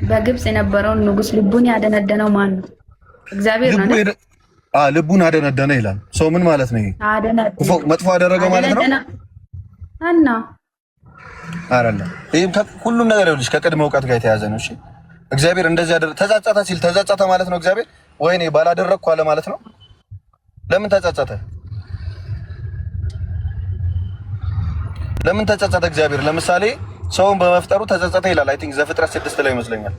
በግብጽ የነበረውን ንጉስ ልቡን ያደነደነው ማን ነው? እግዚአብሔር ነው። ልቡን አደነደነ ይላል። ሰው ምን ማለት ነው? መጥፎ አደረገ ማለት ነው እና አይደለም። ይሄም ሁሉም ነገር ይኸውልሽ ከቅድመ እውቀት ጋር የተያዘ ነው። እሺ እግዚአብሔር እንደዚህ ተጻጻተ ሲል ተጻጻተ ማለት ነው። እግዚአብሔር ወይኔ ባላደረግኩ አለ ማለት ነው። ለምን ተጻጻተ? ለምን ተጻጻተ እግዚአብሔር? ለምሳሌ ሰውን በመፍጠሩ ተጻጻተ ይላል። አይ ቲንክ ዘፍጥረት 6 ላይ ይመስለኛል።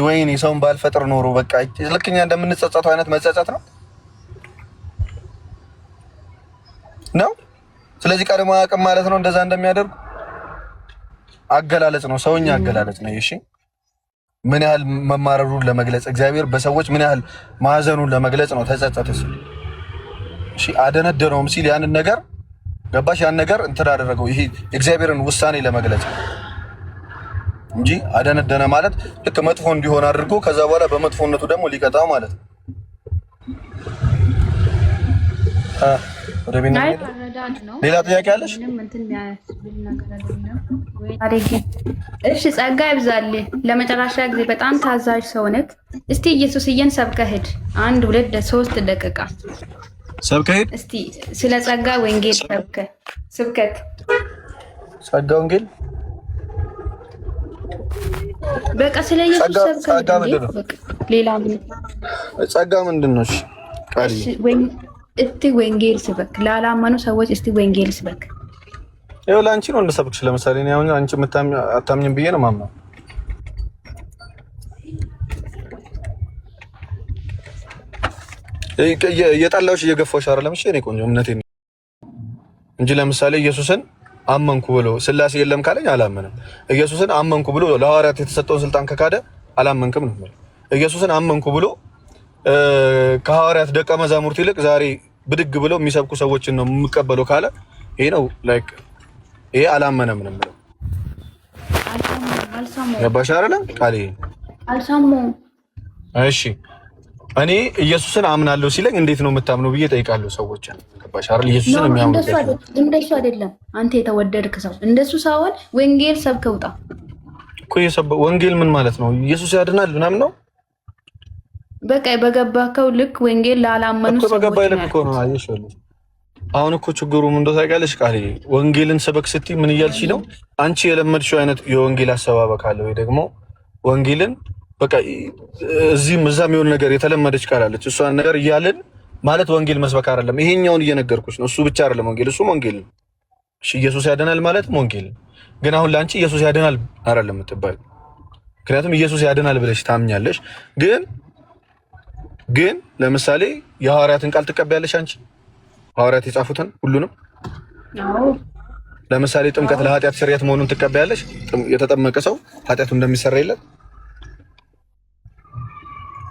ወይኔ ሰውን ባልፈጥር ኖሮ በቃ ልክኛ እንደምንጸጸተው አይነት መጸጸት ነው። ስለዚህ ቀድሞ አያውቅም ማለት ነው። እንደዛ እንደሚያደርጉ አገላለጽ ነው፣ ሰውኛ አገላለጽ ነው። እሺ ምን ያህል መማረሩን ለመግለጽ እግዚአብሔር በሰዎች ምን ያህል ማዘኑን ለመግለጽ ነው ተጸጸተ ሲል። እሺ አደነደነውም ሲል ያንን ነገር ገባሽ? ያን ነገር እንትን አደረገው። ይሄ እግዚአብሔርን ውሳኔ ለመግለጽ እንጂ አደነደነ ማለት ልክ መጥፎ እንዲሆን አድርጎ ከዛ በኋላ በመጥፎነቱ ደግሞ ሊቀጣው ማለት ነው። ሌላ ጥያቄ አለሽ? እሺ ጸጋ ይብዛልህ። ለመጨረሻ ጊዜ በጣም ታዛዥ ሰው ነህ። እስቲ ኢየሱስዬን ሰብከህ ሂድ። 1 2 3 ደቂቃ ሰብከህ ሂድ። እስቲ ስለ ጸጋ ወንጌል ስብከት ጸጋ ወንጌል በቃ ስለ ኢየሱስ ሰብከህ ሌላ ምን ጸጋ ምንድን ነው? እሺ እስቲ ወንጌል ስበክ። ላላመኑ ሰዎች እስቲ ወንጌል ስበክ። ይኸው ለአንቺ ነው እንደሰብክሽ። ለምሳሌ እኔ አሁን አንቺ አታምኝም ብዬ ነው ማምነው። እየጣላሁሽ እየገፋሁሽ አይደለም። እሺ እኔ ቆንጆ እምነቴን እንጂ ለምሳሌ ኢየሱስን አመንኩ ብሎ ስላሴ የለም ካለኝ አላመንም። ኢየሱስን አመንኩ ብሎ ለሐዋርያት የተሰጠውን ስልጣን ከካደ አላመንክም ነው። ኢየሱስን አመንኩ ብሎ ከሐዋርያት ደቀ መዛሙርት ይልቅ ዛሬ ብድግ ብለው የሚሰብኩ ሰዎችን ነው የምቀበለው ካለ ይሄ ነው ላይክ ይሄ አላመነም ነው የምለው። ገባሽ አይደለም? ቃል አልሰማሁም። እሺ እኔ ኢየሱስን አምናለሁ ሲለኝ እንዴት ነው የምታምነው ብዬ ጠይቃለሁ ሰዎችን። ገባሽ አይደል? ኢየሱስን የሚያምኑት እንደሱ አይደለም። አንተ የተወደድክ ሰው እንደሱ ሳይሆን ወንጌል ሰብከውጣ እኮ ወንጌል ምን ማለት ነው? ኢየሱስ ያድናል ምናምን ነው። በቃ በገባከው ልክ ወንጌል ላላመኑ ሰዎች በገባይ ልክ እኮ ነው። አየሽ አሁን እኮ ችግሩ ምን እንደው ታውቂያለሽ? ቃል ወንጌልን ሰበክ ስትይ ምን እያልሽ ነው? አንቺ የለመድሽው አይነት የወንጌል አሰባበክ አለ ወይ ደግሞ ወንጌልን በቃ እዚህም እዛም የሆነ ነገር የተለመደች ካላለች እሷን ነገር እያልን ማለት ወንጌል መስበክ አይደለም። ይሄኛውን እየነገርኩሽ ነው። እሱ ብቻ አይደለም ወንጌል፣ እሱም ወንጌል ነው። እሺ ኢየሱስ ያድናል ማለት ወንጌል ነው። ግን አሁን ላንቺ ኢየሱስ ያድናል አይደለም የምትባይ። ምክንያቱም ኢየሱስ ያድናል ብለሽ ታምኛለሽ። ግን ለምሳሌ የሐዋርያትን ቃል ትቀበያለሽ አንቺ? ሐዋርያት የጻፉትን ሁሉንም? አዎ። ለምሳሌ ጥምቀት ለኃጢአት ስርየት መሆኑን ትቀበያለሽ? የተጠመቀ ሰው ኃጢአቱ እንደሚሰረይለት?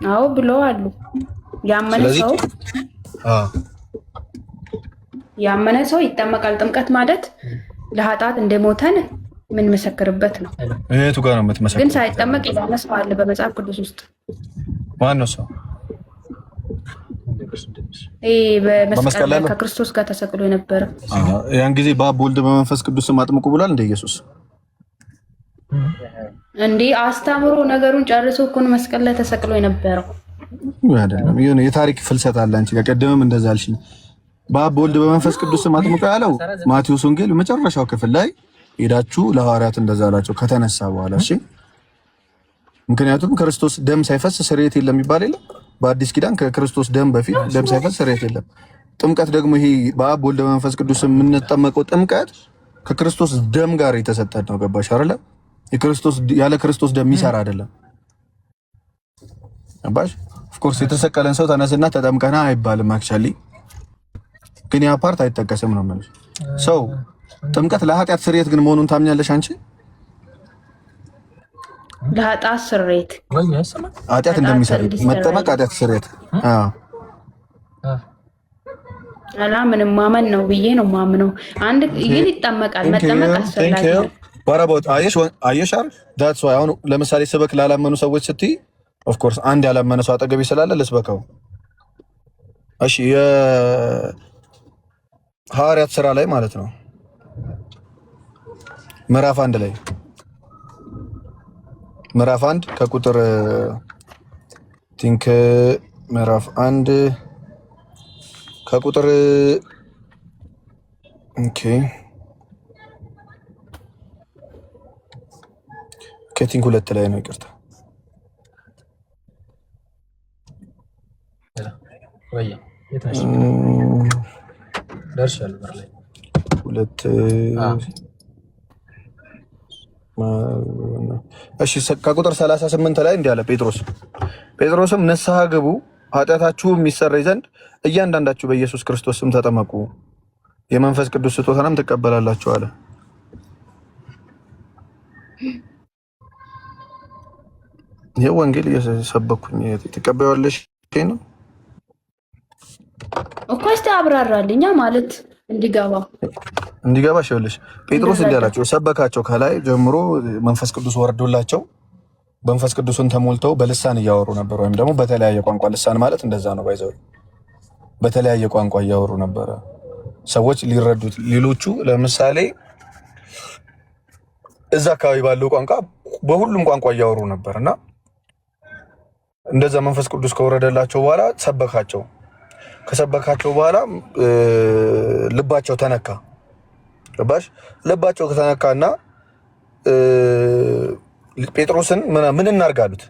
አዎ ብለዋል። ያመነ ሰው ይጠመቃል። ጥምቀት ማለት ለኃጢአት እንደሞተን ምን መሰክርበት ነው። እህቱ ጋር ነው የምትመሰክረው። ግን ሳይጠመቅ የዳነ ሰው አለ በመጽሐፍ ቅዱስ ውስጥ። ማን ነው ሰው? በመስቀል ላይ ከክርስቶስ ጋር ተሰቅሎ የነበረ ያን ጊዜ በአብ ወልድ በመንፈስ ቅዱስ አጥምቁ ብሏል እንደ ኢየሱስ እንዴ? አስተምሮ ነገሩን ጨርሶ እኮ ነው መስቀል ላይ ተሰቅሎ የነበረው አይደለም። ይሄ የታሪክ ፍልሰት አለ። አንቺ ቀደምም እንደዛ አልሽኝ። በአብ ወልድ በመንፈስ ቅዱስ አጥምቁ ያለው ማቴዎስ ወንጌል መጨረሻው ክፍል ላይ ሄዳችሁ ለሐዋርያት እንደዛ አላቸው ከተነሳ በኋላ። እሺ ምክንያቱም ክርስቶስ ደም ሳይፈስ ስርየት የለም ይባል የለም። በአዲስ ኪዳን ከክርስቶስ ደም በፊት ደም ሳይፈስ ስርየት የለም። ጥምቀት ደግሞ ይሄ በአብ ወልድ በመንፈስ ቅዱስ የምንጠመቀው ጥምቀት ከክርስቶስ ደም ጋር የተሰጠ ነው። ገባሽ አይደለ? የክርስቶስ ያለ ክርስቶስ ደም ይሰራ አይደለም። ገባሽ? ኦፍ ኮርስ የተሰቀለን ሰው ተነስና ተጠምቀና አይባልም። አክቹአሊ ግን ያ ፓርት አይጠቀስም ነው ማለት ሰው ጥምቀት ለኃጢአት ስርየት ግን መሆኑን ታምኛለሽ አንቺ? ለኃጢአት ስርየት ኃጢአት እንደሚሰራ መጠመቅ ኃጢአት ስርየት አላምንም ማመን ነው ብዬ ነው ማምነው። አንድ ግን ይጠመቃል። መጠመቅ አስፈላጊ ነው። ባራቦት አየሽ አይደል? ዳትስ ዋይ አሁን ለምሳሌ ስበክ ላላመኑ ሰዎች ስትይ ኦፍ ኮርስ አንድ ያላመነ ሰው አጠገቤ ስላለ ልስበከው። እሺ የሐዋርያት ሥራ ላይ ማለት ነው ምዕራፍ 1 ላይ ምዕራፍ 1 ከቁጥር ቲንክ ምዕራፍ 1 ከቁጥር ኦኬ ከቲንክ 2 ላይ ነው ይቅርታ ሁለት እሺ ከቁጥር 38 ላይ እንዲህ አለ ጴጥሮስም ንስሐ ግቡ ኃጢአታችሁ የሚሰረይ ዘንድ እያንዳንዳችሁ በኢየሱስ ክርስቶስ ስም ተጠመቁ የመንፈስ ቅዱስ ስጦታንም ትቀበላላችሁ አለ። ይሄ ወንጌል እየሰበኩኝ ትቀበያለሽ ነው እኮ እስቲ አብራራልኛ ማለት እንዲገባ ይኸውልሽ ጴጥሮስ እንዲህ አላቸው ሰበካቸው ከላይ ጀምሮ መንፈስ ቅዱስ ወርዶላቸው በመንፈስ ቅዱስን ተሞልተው በልሳን እያወሩ ነበር ወይም ደግሞ በተለያየ ቋንቋ ልሳን ማለት እንደዛ ነው ባይዘው በተለያየ ቋንቋ እያወሩ ነበር ሰዎች ሊረዱት ሌሎቹ ለምሳሌ እዛ አካባቢ ባለው ቋንቋ በሁሉም ቋንቋ እያወሩ ነበርና እንደዛ መንፈስ ቅዱስ ከወረደላቸው በኋላ ሰበካቸው ከሰበካቸው በኋላ ልባቸው ተነካ ልባሽ ልባቸው ከተነካና ጴጥሮስን ምን እናርጋሉት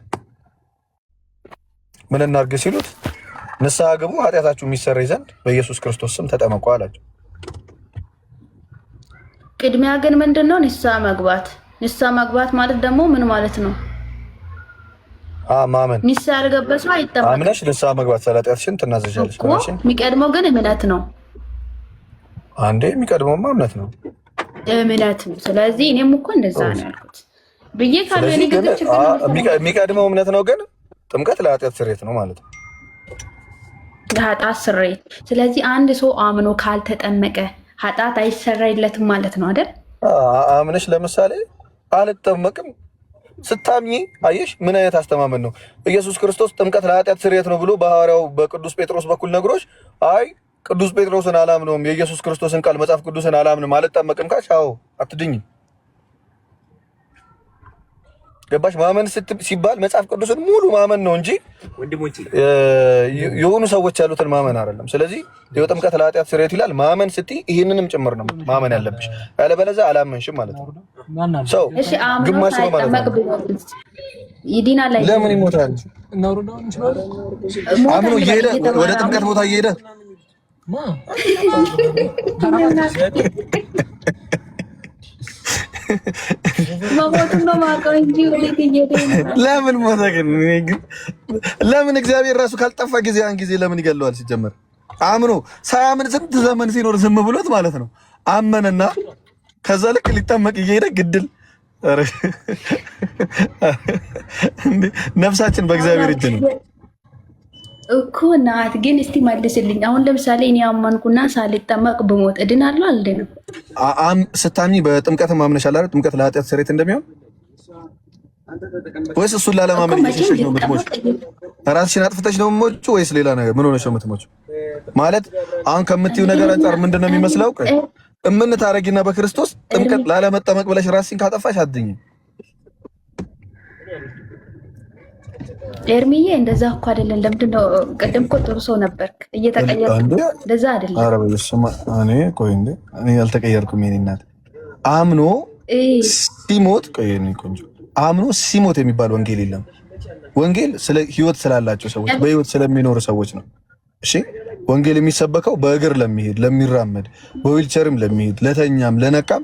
ምን እናርግ ሲሉት ንስሐ ግቡ ኃጢአታችሁ የሚሰረይ ዘንድ በኢየሱስ ክርስቶስ ስም ተጠመቁ አላቸው። ቅድሚያ ግን ምንድነው ንስሐ መግባት ማለት ደግሞ ምን ማለት ነው? ማመን ንስሐ ያልገባው አይጠመቅም። አምነሽ ንስሐ መግባት ኃጢአትሽን ትናዘዣለሽ። የሚቀድመው ግን እምነት ነው። አንዴ የሚቀድመውማ እምነት ነው። ስለዚህ እኔም እኮ እንደዛ ነው ያልኩት ብዬ ካልሆነ የሚቀድመው እምነት ነው። ግን ጥምቀት ለኃጢአት ስርየት ነው ማለት ነው። ለኃጢአት ስርየት። ስለዚህ አንድ ሰው አምኖ ካልተጠመቀ ኃጢአት አይሰረይለትም ማለት ነው አይደል? አምነሽ ለምሳሌ አልጠመቅም ስታምኚ አየሽ ምን አይነት አስተማመን ነው? ኢየሱስ ክርስቶስ ጥምቀት ለኃጢአት ስርየት ነው ብሎ በሐዋርያው በቅዱስ ጴጥሮስ በኩል ነግሮሽ አይ ቅዱስ ጴጥሮስን አላምነውም የኢየሱስ ክርስቶስን ቃል መጽሐፍ ቅዱስን አላምንም አልጠመቅም ካልሽ አዎ አትድኝም። ገባሽ? ማመን ሲባል መጽሐፍ ቅዱስን ሙሉ ማመን ነው እንጂ የሆኑ ሰዎች ያሉትን ማመን አይደለም። ስለዚህ የጥምቀት ለኃጢአት ስርየት ይላል። ማመን ስትይ ይህንንም ጭምር ነው ማመን ያለብሽ። ያለበለዚያ አላመንሽም ማለት ነው። ሰው ግማሽ ነው ማለት ነው። ለምን ይሞታል? አምኖ እየሄደ ወደ ጥምቀት ቦታ እየሄደ ለምን ሞተ ግን? ለምን እግዚአብሔር ራሱ ካልጠፋ ጊዜ ያን ጊዜ ለምን ይገለዋል? ሲጀመር አምኖ ሳያምን ስንት ዘመን ሲኖር ዝም ብሎት ማለት ነው። አመነና ከዛ ልክ ሊጠመቅ እየሄደ ግድል ነፍሳችን በእግዚአብሔር እጅ ነው እኮ ናት። ግን እስቲ መልስልኝ። አሁን ለምሳሌ እኔ አማንኩና ሳልጠመቅ ብሞት እድናለሁ አልድንም? ስታምኚ በጥምቀት ማምነሻል አይደል? ጥምቀት ለኃጢአት ስርየት እንደሚሆን ወይስ እሱን ላለማመን እየሸሸሽ ነው የምትሞች? ራስሽን አጥፍተሽ ነው የምትሞች ወይስ ሌላ ነገር ምን ሆነሽ ነው የምትሞች? ማለት አሁን ከምትይው ነገር አንጻር ምንድነው የሚመስለው? እምንታረጊና በክርስቶስ ጥምቀት ላለመጠመቅ ብለሽ ራስሽን ካጠፋሽ አትድኝም። ኤርሚዬ እንደዛ እኮ አይደለም። ለምንድነው ቅድም እኮ ጥሩ ሰው ነበርክ እየተቀየርክ? እንደዛ አይደለም። ኧረ በስመ እኔ ቆይ እንዴ እኔ ያልተቀየርኩም። የኔ እናት አምኖ ሲሞት ቆይ እኔ ቆንጆ አምኖ ሲሞት የሚባል ወንጌል የለም። ወንጌል ስለ ህይወት ስላላቸው ሰዎች በህይወት ስለሚኖሩ ሰዎች ነው። እሺ ወንጌል የሚሰበከው በእግር ለሚሄድ ለሚራመድ፣ በዊልቸርም ለሚሄድ፣ ለተኛም ለነቃም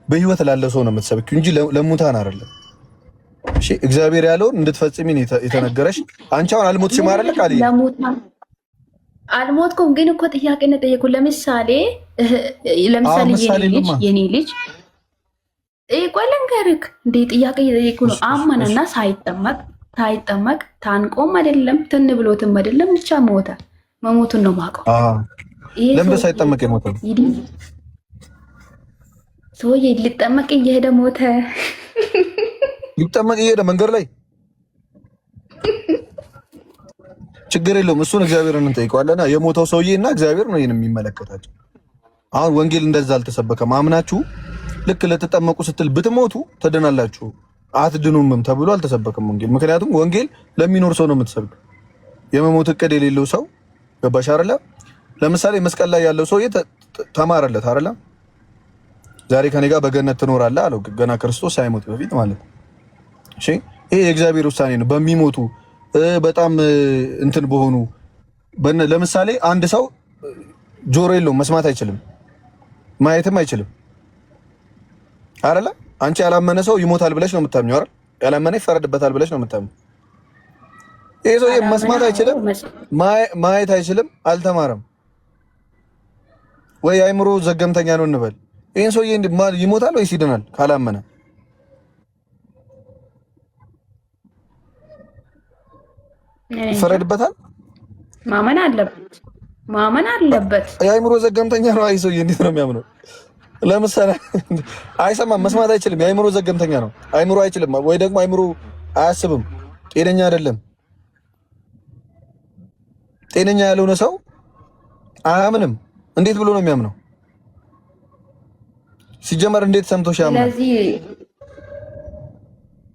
በህይወት ላለ ሰው ነው የምትሰብኪው እንጂ ለሙታን አይደለም። እሺ እግዚአብሔር ያለውን እንድትፈጽሚ የተነገረሽ። አንቺ አሁን አልሞትሽም አይደል? ቃል አልሞትኩም፣ ግን እኮ ጥያቄ ነው ጠየቁ። ለምሳሌ የኔ ልጅ ቆይ ልንገርህ እንዴ ጥያቄ እየጠየኩ ነው። አመነና ሳይጠመቅ ታንቆም አይደለም ትን ብሎትም አይደለም ብቻ ሞተ። መሞቱን ነው የማውቀው። ለምን ሳይጠመቅ የሞተው ሰውዬ ሊጠመቅ እየሄደ ሞተ። ሊጠመቅ እየሄደ መንገድ ላይ ችግር የለውም። እሱን እግዚአብሔርን እንጠይቀዋለን። የሞተው ሰውዬ እና እግዚአብሔር ነው ይሄን የሚመለከታቸው። አሁን ወንጌል እንደዛ አልተሰበከም። አምናችሁ ልክ ለተጠመቁ ስትል ብትሞቱ ትድናላችሁ አትድኑምም ተብሎ አልተሰበከም ወንጌል። ምክንያቱም ወንጌል ለሚኖር ሰው ነው የምትሰብከው። የመሞት እቅድ የሌለው ሰው ገባሽ አይደለ? ለምሳሌ መስቀል ላይ ያለው ሰውዬ ተማረለት አይደለ? ዛሬ ከኔ ጋር በገነት ትኖራለህ አለው ገና ክርስቶስ ሳይሞት በፊት ማለት ነው። እሺ ይሄ የእግዚአብሔር ውሳኔ ነው። በሚሞቱ በጣም እንትን በሆኑ ለምሳሌ አንድ ሰው ጆሮ የለውም መስማት አይችልም ማየትም አይችልም አይደለ? አንቺ ያላመነ ሰው ይሞታል ብለሽ ነው የምታምኚው አይደል? ያላመነ ይፈረድበታል ብለሽ ነው የምታምኚው። ይሄ ሰው መስማት አይችልም ማየት አይችልም አልተማረም ወይ አይምሮ ዘገምተኛ ነው እንበል። ይሄን ሰው ይሞታል ወይስ ይድናል ካላመነ? ይፈረድበታል። ማመን አለበት። የአይምሮ ዘገምተኛ ነው። አይ ሰውዬ እንዴት ነው የሚያምነው? ለምሳሌ አይሰማም መስማት አይችልም። የአይምሮ ዘገምተኛ ነው። አይምሮ አይችልም ወይ ደግሞ አይምሮ አያስብም። ጤነኛ አይደለም። ጤነኛ ያልሆነ ሰው አያምንም። እንዴት ብሎ ነው የሚያምነው? ሲጀመር እንዴት ሰምቶሽ ያምናል? ስለዚህ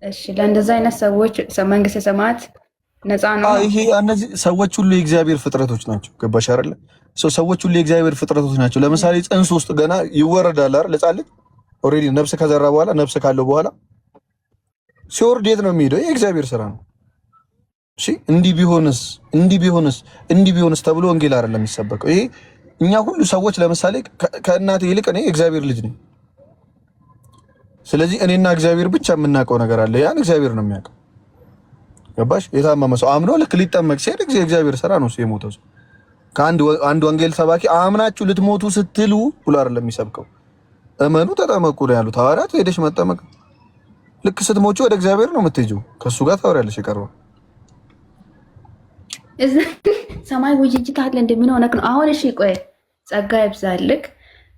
እሺ ለእንደዛ አይነት ሰዎች መንግስተ ሰማያት ነፃ ነው። ይሄ እነዚህ ሰዎች ሁሉ የእግዚአብሔር ፍጥረቶች ናቸው። ገባሽ አይደለ? ሰዎች ሁሉ የእግዚአብሔር ፍጥረቶች ናቸው። ለምሳሌ ጽንስ ውስጥ ገና ይወረዳል አይደል? ሕፃን ልጅ ኦልሬዲ ነፍስ ከዘራ በኋላ ነፍስ ካለው በኋላ ሲወርድ የት ነው የሚሄደው? የእግዚአብሔር ስራ ነው። እሺ እንዲህ ቢሆንስ ተብሎ ወንጌል አይደለም የሚሰበከው። ይሄ እኛ ሁሉ ሰዎች ለምሳሌ ከእናቴ ይልቅ እኔ የእግዚአብሔር ልጅ ነኝ። ስለዚህ እኔና እግዚአብሔር ብቻ የምናውቀው ነገር አለ። ያን እግዚአብሔር ነው የሚያውቀው። ገባሽ? የታመመ ሰው አምኖ ልክ ሊጠመቅ ሲሄድ የእግዚአብሔር ስራ ነው የሞተው ሰው። ከአንድ ወንጌል ሰባኪ አምናችሁ ልትሞቱ ስትሉ ብሎ አይደለም የሚሰብከው። እመኑ ተጠመቁ ነው ያሉት ሐዋርያት። ሄደሽ መጠመቅ ልክ ስትሞቹ ወደ እግዚአብሔር ነው የምትሄጂው። ከሱ ጋር ታወሪያለሽ የቀረው ሰማይ ውይይት አለ እንደምን ሆነክ ነው አሁን? እሺ ቆይ ጸጋ ይብዛልክ።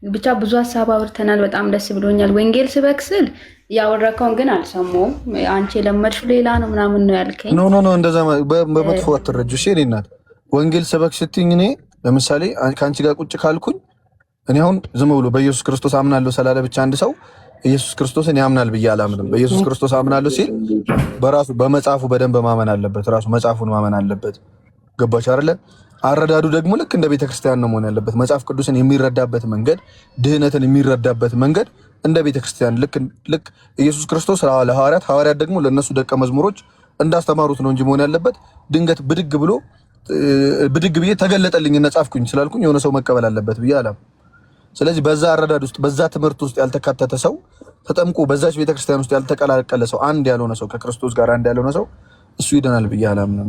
ብቻ ብዙ ሀሳብ አውርተናል። በጣም ደስ ብሎኛል። ወንጌል ስበክስል ያወራከውን ግን አልሰማሁም። አንቺ የለመድሽው ሌላ ነው ምናምን ነው ያልከኝ። ኖ እንደዛ በመጥፎ አትረጁ። እሺ እኔ እናት ወንጌል ስበክ ስትኝ እኔ ለምሳሌ ከአንቺ ጋር ቁጭ ካልኩኝ እኔ አሁን ዝም ብሎ በኢየሱስ ክርስቶስ አምናለሁ ስላለ ብቻ አንድ ሰው ኢየሱስ ክርስቶስን ያምናል ብዬ አላምንም። በኢየሱስ ክርስቶስ አምናለሁ ሲል በራሱ በመጽሐፉ በደንብ ማመን አለበት። ራሱ መጽሐፉን ማመን አለበት። ገባሽ አይደለ? አረዳዱ ደግሞ ልክ እንደ ቤተክርስቲያን ነው መሆን ያለበት። መጽሐፍ ቅዱስን የሚረዳበት መንገድ፣ ድህነትን የሚረዳበት መንገድ እንደ ቤተክርስቲያን ልክ ኢየሱስ ክርስቶስ ለሐዋርያት፣ ሐዋርያት ደግሞ ለነሱ ደቀ መዝሙሮች እንዳስተማሩት ነው እንጂ መሆን ያለበት ድንገት ብድግ ብዬ ተገለጠልኝ እና ጻፍኩኝ ስላልኩኝ የሆነ ሰው መቀበል አለበት ብዬ አላም። ስለዚህ በዛ አረዳድ ውስጥ በዛ ትምህርት ውስጥ ያልተካተተ ሰው ተጠምቆ በዛች ቤተክርስቲያን ውስጥ ያልተቀላቀለ ሰው አንድ ያልሆነ ሰው ከክርስቶስ ጋር አንድ ያልሆነ ሰው እሱ ይደናል ብዬ አላምንም።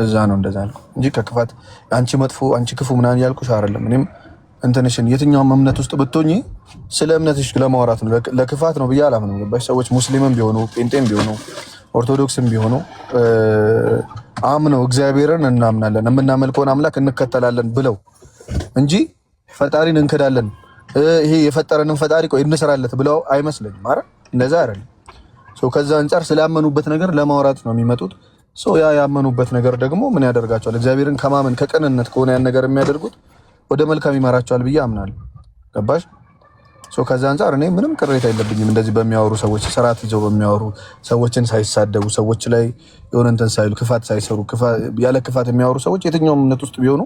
እዛ ነው እንደዛ አልኩ እንጂ ከክፋት አንቺ መጥፎ አንቺ ክፉ ምናምን ያልኩሽ አይደለም። እኔም እንትንሽን የትኛውም እምነት ውስጥ ብትሆኚ ስለ እምነትሽ ለማውራት ነው፣ ለክፋት ነው ብዬ አላምንም። ገባሽ? ሰዎች ሙስሊምም ቢሆኑ ጴንጤም ቢሆኑ ኦርቶዶክስም ቢሆኑ አምነው እግዚአብሔርን እናምናለን የምናመልከውን አምላክ እንከተላለን ብለው እንጂ ፈጣሪን እንክዳለን ይሄ የፈጠረንን ፈጣሪ ቆይ እንሰራለት ብለው አይመስለኝም። አረ እንደዛ አይደለም። ከዛ አንፃር ስላመኑበት ነገር ለማውራት ነው የሚመጡት። ያ ያመኑበት ነገር ደግሞ ምን ያደርጋቸዋል? እግዚአብሔርን ከማመን ከቅንነት ከሆነ ያን ነገር የሚያደርጉት ወደ መልካም ይመራቸዋል ብዬ አምናለሁ። ገባሽ? ከዛ አንፃር እኔ ምንም ቅሬታ የለብኝም። እንደዚህ በሚያወሩ ሰዎች፣ ስርዓት ይዘው በሚያወሩ ሰዎችን ሳይሳደቡ፣ ሰዎች ላይ የሆነ እንትን ሳይሉ፣ ክፋት ሳይሰሩ፣ ያለ ክፋት የሚያወሩ ሰዎች የትኛውም እምነት ውስጥ ቢሆኑ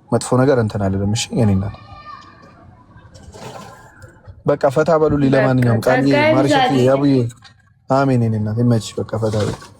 መጥፎ ነገር እንትን አለለም። እሺ የኔ እናት በቃ ፈታ በሉልኝ። ለማንኛውም ቃል ማርሸት ያቡዬ አሜን። የኔ እናት ይመችሽ። በቃ ፈታ በሉ።